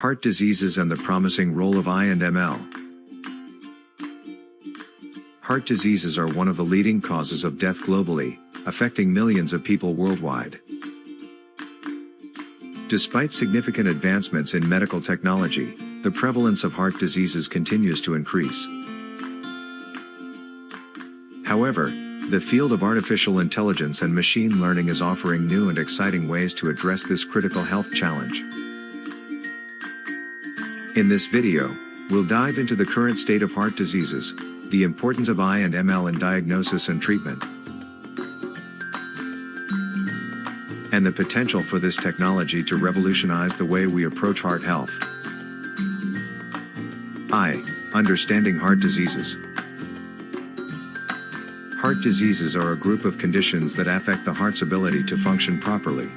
Heart diseases and the promising role of I&ML. Heart diseases are one of the leading causes of death globally, affecting millions of people worldwide. Despite significant advancements in medical technology, the prevalence of heart diseases continues to increase. However, the field of artificial intelligence and machine learning is offering new and exciting ways to address this critical health challenge. In this video, we'll dive into the current state of heart diseases, the importance of I&ML in diagnosis and treatment, and the potential for this technology to revolutionize the way we approach heart health. Understanding heart diseases. Heart diseases are a group of conditions that affect the heart's ability to function properly.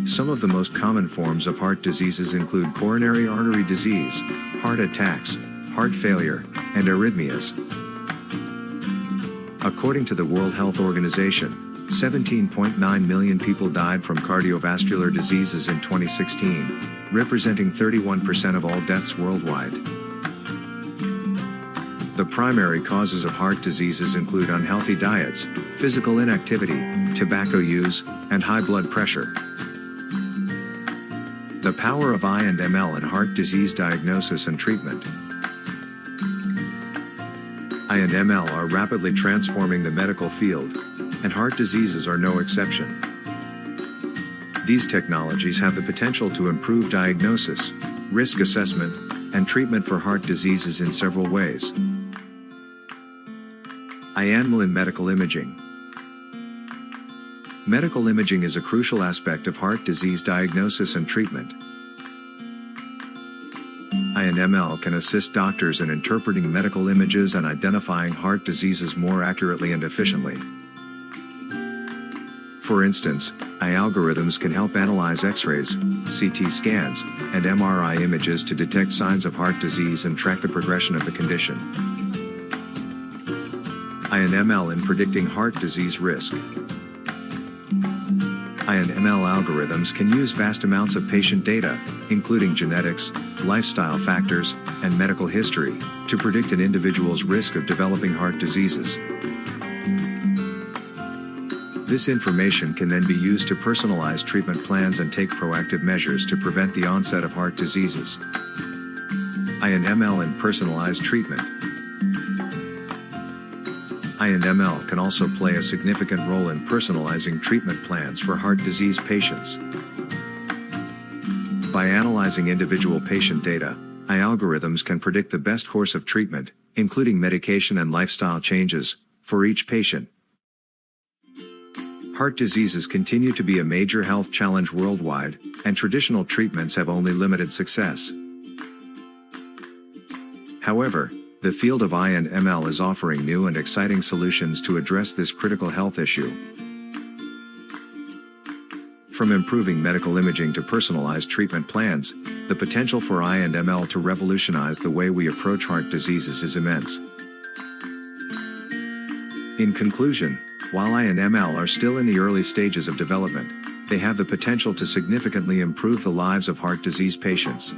Some of the most common forms of heart diseases include coronary artery disease, heart attacks, heart failure, and arrhythmias. According to the World Health Organization, 17.9 million people died from cardiovascular diseases in 2016, representing 31% of all deaths worldwide. The primary causes of heart diseases include unhealthy diets, physical inactivity, tobacco use, and high blood pressure. The power of I&ML in heart disease diagnosis and treatment. I&ML are rapidly transforming the medical field, and heart diseases are no exception. These technologies have the potential to improve diagnosis, risk assessment, and treatment for heart diseases in several ways. I&ML in medical imaging. Medical imaging is a crucial aspect of heart disease diagnosis and treatment. I&ML can assist doctors in interpreting medical images and identifying heart diseases more accurately and efficiently. For instance, AI algorithms can help analyze X-rays, CT scans, and MRI images to detect signs of heart disease and track the progression of the condition. I&ML in predicting heart disease risk. I&ML algorithms can use vast amounts of patient data, including genetics, lifestyle factors, and medical history, to predict an individual's risk of developing heart diseases. This information can then be used to personalize treatment plans and take proactive measures to prevent the onset of heart diseases. I&ML in personalized treatment. I&ML can also play a significant role in personalizing treatment plans for heart disease patients. By analyzing individual patient data, AI algorithms can predict the best course of treatment, including medication and lifestyle changes, for each patient. Heart diseases continue to be a major health challenge worldwide, and traditional treatments have only limited success. However, the field of I&ML is offering new and exciting solutions to address this critical health issue. From improving medical imaging to personalized treatment plans, the potential for I&ML to revolutionize the way we approach heart diseases is immense. In conclusion, while I&ML are still in the early stages of development, they have the potential to significantly improve the lives of heart disease patients.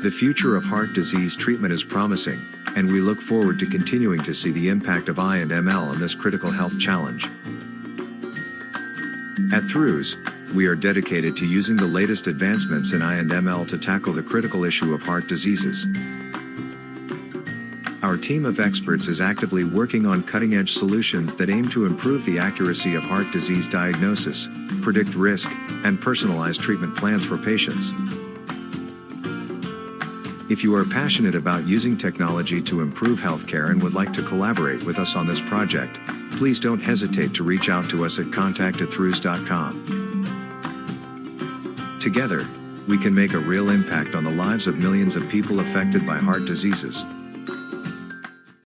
The future of heart disease treatment is promising, and we look forward to continuing to see the impact of I&ML on this critical health challenge. At Through, we are dedicated to using the latest advancements in I&ML to tackle the critical issue of heart diseases. Our team of experts is actively working on cutting-edge solutions that aim to improve the accuracy of heart disease diagnosis, predict risk, and personalize treatment plans for patients. If you are passionate about using technology to improve healthcare and would like to collaborate with us on this project, please don't hesitate to reach out to us at contact@throughs.com. Together, we can make a real impact on the lives of millions of people affected by heart diseases.